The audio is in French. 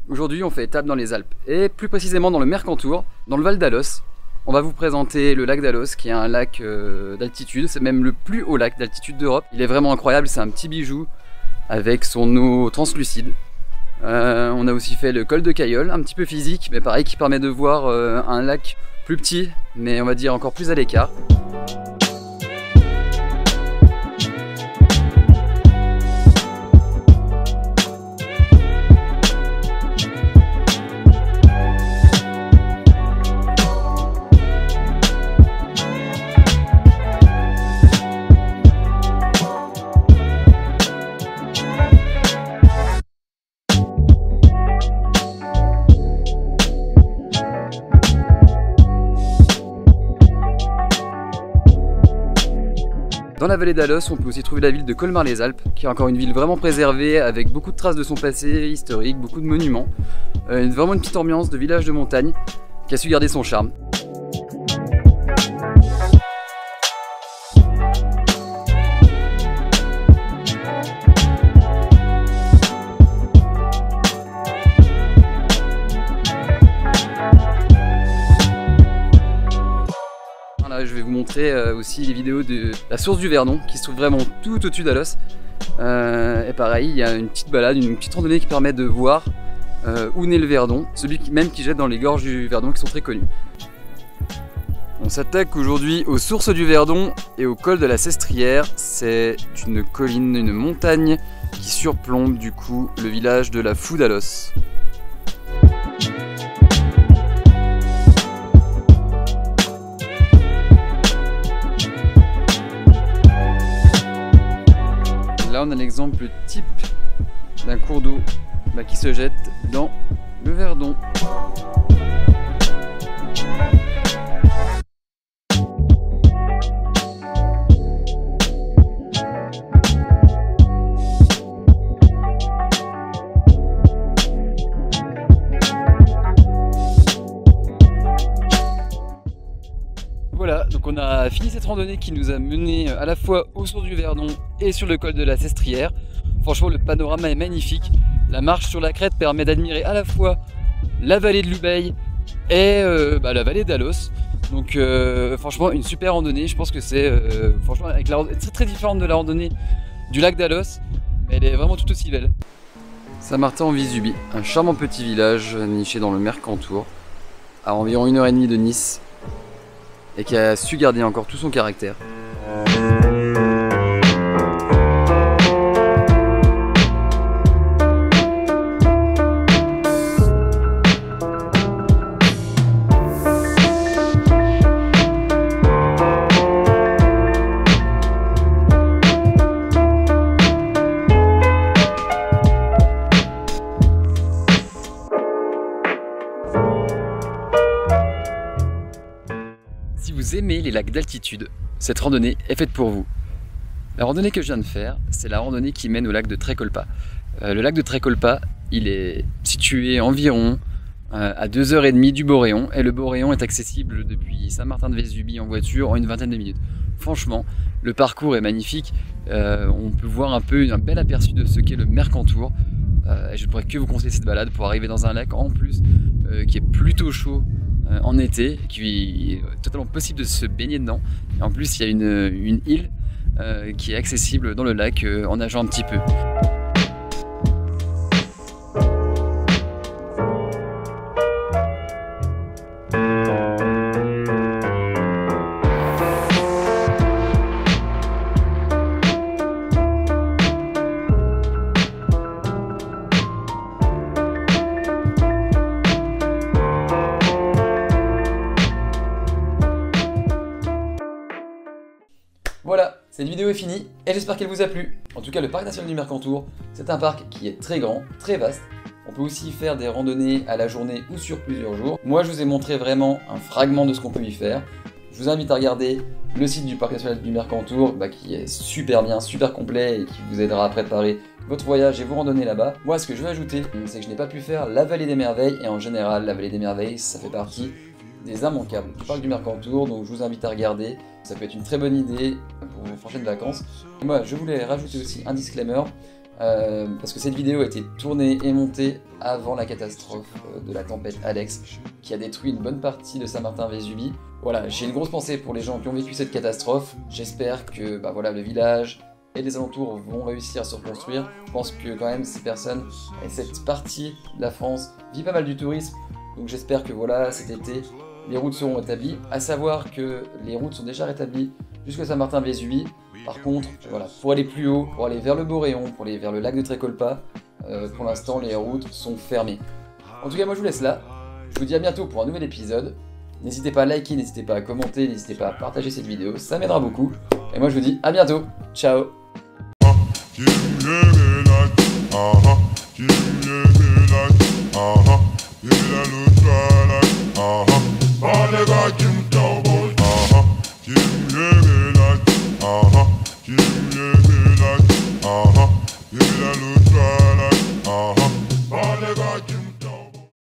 Aujourd'hui on fait étape dans les Alpes et plus précisément dans le Mercantour, dans le Val d'Alos. On va vous présenter le lac d'Alos qui est un lac d'altitude, c'est même le plus haut lac d'altitude d'Europe. Il est vraiment incroyable, c'est un petit bijou avec son eau translucide. On a aussi fait le col de Cailleul, un petit peu physique mais pareil qui permet de voir un lac plus petit mais on va dire encore plus à l'écart. Dans la vallée d'Alos, on peut aussi trouver la ville de Colmar-les-Alpes, qui est encore une ville vraiment préservée, avec beaucoup de traces de son passé historique, beaucoup de monuments. Vraiment une petite ambiance de village de montagne, qui a su garder son charme. Je vais vous montrer aussi les vidéos de la source du Verdon qui se trouve vraiment tout au-dessus d'Alos. Et pareil, il y a une petite balade, une petite randonnée qui permet de voir où naît le Verdon, celui même qui jette dans les gorges du Verdon qui sont très connues. On s'attaque aujourd'hui aux sources du Verdon et au col de la Sestrière. C'est une colline, une montagne qui surplombe du coup le village de la Fou d'Alos. Là on a l'exemple type d'un cours d'eau qui se jette dans le Verdon. Voilà, donc on a fini cette randonnée qui nous a mené à la fois au sources du Verdon et sur le col de la Sestrière. Franchement le panorama est magnifique. La marche sur la crête permet d'admirer à la fois la vallée de l'Ubaye et la vallée d'Alos. Donc franchement une super randonnée, je pense que c'est franchement avec très très différente de la randonnée du lac d'Alos, mais elle est vraiment tout aussi belle. Saint-Martin-en-Vésubie, un charmant petit village niché dans le Mercantour, à environ 1h30 de Nice, et qui a su garder encore tout son caractère. Si vous aimez les lacs d'altitude, cette randonnée est faite pour vous. La randonnée que je viens de faire, c'est la randonnée qui mène au lac de Trécolpa. Le lac de Trécolpa, il est situé environ à 2h30 du Boréon, et le Boréon est accessible depuis Saint-Martin-de-Vésubie en voiture en une vingtaine de minutes. Franchement, le parcours est magnifique, on peut voir un bel aperçu de ce qu'est le Mercantour. Et je ne pourrais que vous conseiller cette balade pour arriver dans un lac en plus qui est plutôt chaud en été, qui est totalement possible de se baigner dedans. Et en plus il y a une île qui est accessible dans le lac en nageant un petit peu. Voilà, cette vidéo est finie et j'espère qu'elle vous a plu. En tout cas, le parc national du Mercantour, c'est un parc qui est très grand, très vaste. On peut aussi faire des randonnées à la journée ou sur plusieurs jours. Moi, je vous ai montré vraiment un fragment de ce qu'on peut y faire. Je vous invite à regarder le site du parc national du Mercantour, qui est super bien, super complet et qui vous aidera à préparer votre voyage et vos randonnées là-bas. Moi, ce que je veux ajouter, c'est que je n'ai pas pu faire la vallée des merveilles, et en général, la vallée des merveilles, ça fait partie des immanquables du parc du Mercantour, donc je vous invite à regarder. Ça peut être une très bonne idée pour vos prochaines vacances. Et moi, je voulais rajouter aussi un disclaimer. parce que cette vidéo a été tournée et montée avant la catastrophe de la tempête Alex, qui a détruit une bonne partie de Saint-Martin-Vésubie. Voilà, j'ai une grosse pensée pour les gens qui ont vécu cette catastrophe. J'espère que voilà, le village et les alentours vont réussir à se reconstruire. Je pense que quand même ces personnes et cette partie de la France vit pas mal du tourisme. Donc j'espère que voilà, cet été, les routes seront rétablies. À savoir que les routes sont déjà rétablies jusqu'à Saint-Martin-Vésubie. Par contre, voilà, pour aller plus haut, pour aller vers le Boréon, pour aller vers le lac de Trécolpa, pour l'instant les routes sont fermées. En tout cas, moi je vous laisse là. Je vous dis à bientôt pour un nouvel épisode. N'hésitez pas à liker, n'hésitez pas à commenter, n'hésitez pas à partager cette vidéo, ça m'aidera beaucoup. Et moi je vous dis à bientôt. Ciao. Uh-huh.